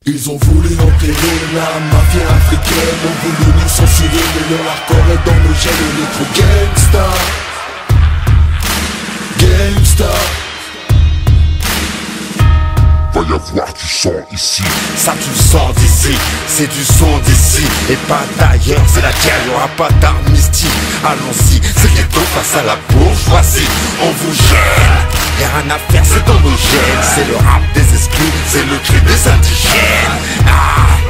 Ils ont voulu enterrer la mafia africaine, ont voulu nous censurer, mais leur hardcore est dans nos gènes. On est trop gangsta, gangsta. Va y avoir du sang ici. Ça tu le sens d'ici, c'est du son d'ici et pas d'ailleurs, c'est la guerre, y'aura pas d'amnistie. Allons-y, c'est ghetto face à la bourgeoisie. On vous gêne, y'a rien à faire, c'est dans nos gènes. C'est le rap des exclus, c'est le cri des indigènes.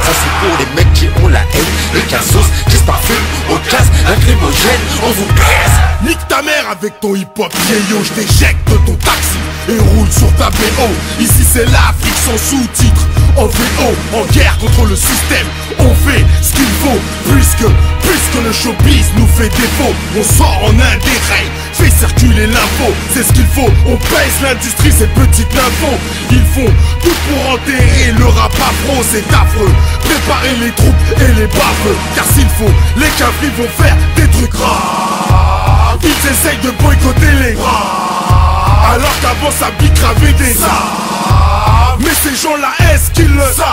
Ça c'est pour les mecs qui ont la haine, les cassos qui se parfument au gaz lacrymogène. On vous baisse. Nique ta mère avec ton hip-hop vieillot, je t'éjecte de ton taxi et roule sur ta BO. Ici c'est l'Afrique sans sous-titres, en VO, en guerre contre le système. On fait ce qu'il faut, puisque le showbiz nous fait défaut. On sort en un des règles, fait circuler l'info, c'est ce qu'il faut. On pèse l'industrie, ces petites infos. Ils font tout pour enterrer le rap afro, c'est affreux. Préparez les troupes et les baveux, car s'il faut, les cavries vont faire des trucs rares. Ils essayent de boycotter les rares, alors qu'avant ça bicravait des arts. Mais ces gens-là, est-ce qu'ils le savent?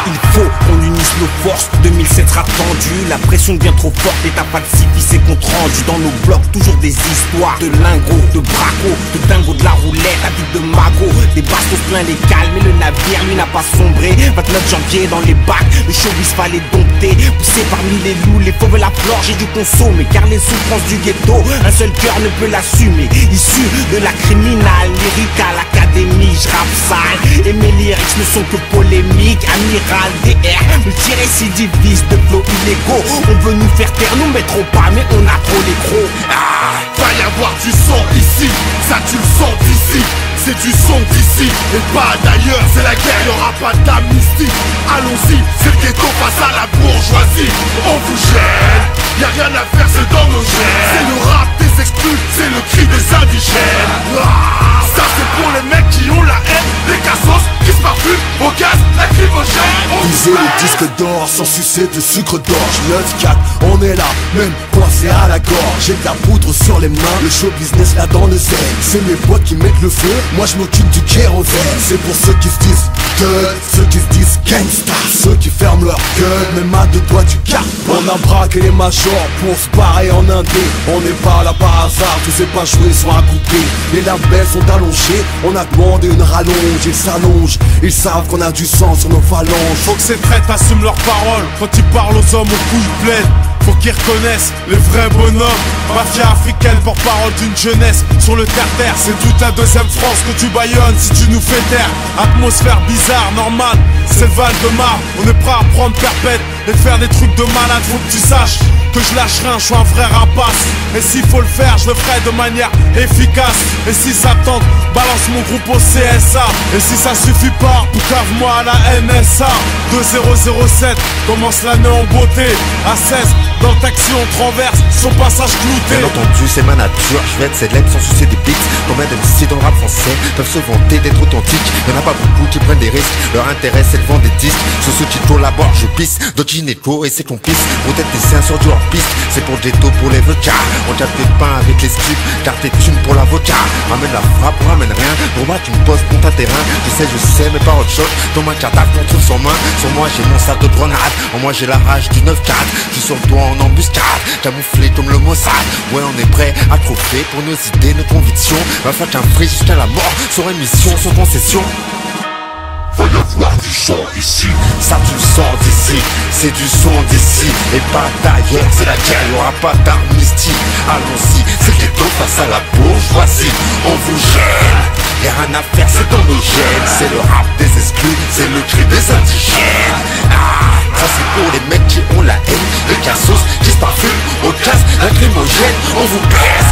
Il faut qu'on unisse nos forces, 2007 sera tendu. La pression devient trop forte, l'État falsifie ses comptes rendus. Dans nos blocs, toujours des histoires de lingots, de bracos, de dingos, de la roulette, la vie de magot. Des bastos plein les cales, mais le navire lui n'a pas sombré. 29 janvier dans les bacs, le showbiz fallait dompter. Poussé parmi les loups, les fauves la flore, j'ai dû consommer. Car les souffrances du ghetto, un seul cœur ne peut l'assumer. Issu de la criminale, lyrique à l'académie, je rappe sale. Et mes lyrics ne sont que polémiques, amiral DR, multirécidiviste de flots illégaux. On veut nous faire taire, nous mettrons pas, mais on a trop les crocs. Va y avoir du sang ici, ça tu le sens d'ici. C'est du son d'ici et pas d'ailleurs, c'est la guerre, y'aura pas d'amnistie. Allons-y, c'est le ghetto face à la bourgeoisie. On vous gêne, y'a rien à faire, c'est dans nos gènes. C'est le rap des exclus, c'est le cri des indigènes. Ça c'est pour les mecs qui ont la haine, les cassos qui se parfument au gaz lacrymogène. Viser le disque d'or sans sucer de sucre d'orge. 9-4, on est là, même coincé à la gorge. J'ai de la poudre sur les mains, le show business là dans le zen. C'est mes potes qui mettent le feu, moi je m'occupe du kérosène. C'est pour ceux qui se disent thug, ceux qui se disent gangsta, ceux qui ferment leur gueule, même à deux doigts du cap. On a braqué les majors pour se barrer en indé. On n'est pas là par hasard, tous ces pas joués sont à couper. Les labels sont allongés, on a demandé une rallonge. Ils s'allongent, ils savent qu'on a du sang sur nos phalanges. Faut que ces traîtres assument leurs paroles quand ils parlent aux hommes aux couilles pleines. Faut qu'ils reconnaissent les vrais bonhommes. Mafia africaine, porte-parole d'une jeunesse sur le terre-terre. C'est toute la deuxième France que tu baillonnes si tu nous fais taire. Atmosphère bizarre, normale, c'est le Val-de-Marne. On est prêt à prendre perpète et faire des trucs de malade. Faut que tu saches que je lâche rien, je suis un vrai rapace. Et s'il faut le faire, je le ferai de manière efficace. Et si ça tente, balance mon groupe au CSA. Et si ça suffit pas, cave-moi à la NSA. 2007, commence l'année en beauté. À 16, dans le taxi on traverse son passage clouté. Bien entendu c'est ma nature, je vais être célèbre sans sucer des beats. Combien de MC dans le rap français peuvent se vanter d'être authentiques? Y'en a pas beaucoup qui prennent des risques, leur intérêt c'est le vent des disques. Sur ceux qui collaborent je pisse, d'autres gynéco et ses complices. Peut-être des séances sur du hors-piste, c'est pour le ghetto, pour les vecas. On tape des pains avec les scripts, car t'es thunes pour l'avocat. Ramène la frappe, ramène rien, pour moi tu me poses pour ta terrain. Je sais mais pas autre chose, dans ma carte qu'on trouve sans main. Sur moi j'ai mon sac de grenade, en moi j'ai la rage du 9-4. Je suis sur toi en embuscade, camouflé comme le Mossad. Ouais on est prêt à chauffer pour nos idées, nos convictions. Va faire qu'un free jusqu'à la mort, sur émission, sur concession. Va y avoir du sang ici. Ça tu le sens d'ici, c'est du son d'ici et pas d'ailleurs, c'est la guerre, y'aura pas d'amnistie. Allons-y, c'est le ghetto face à la bourgeoisie. On vous gêne, y'a rien à faire, c'est dans nos gènes. C'est le rap des exclus, c'est le cri des indigènes. Ça c'est pour les mecs qui ont la haine, les cassos qui se parfument au gaz lacrymogène. On vous baisse.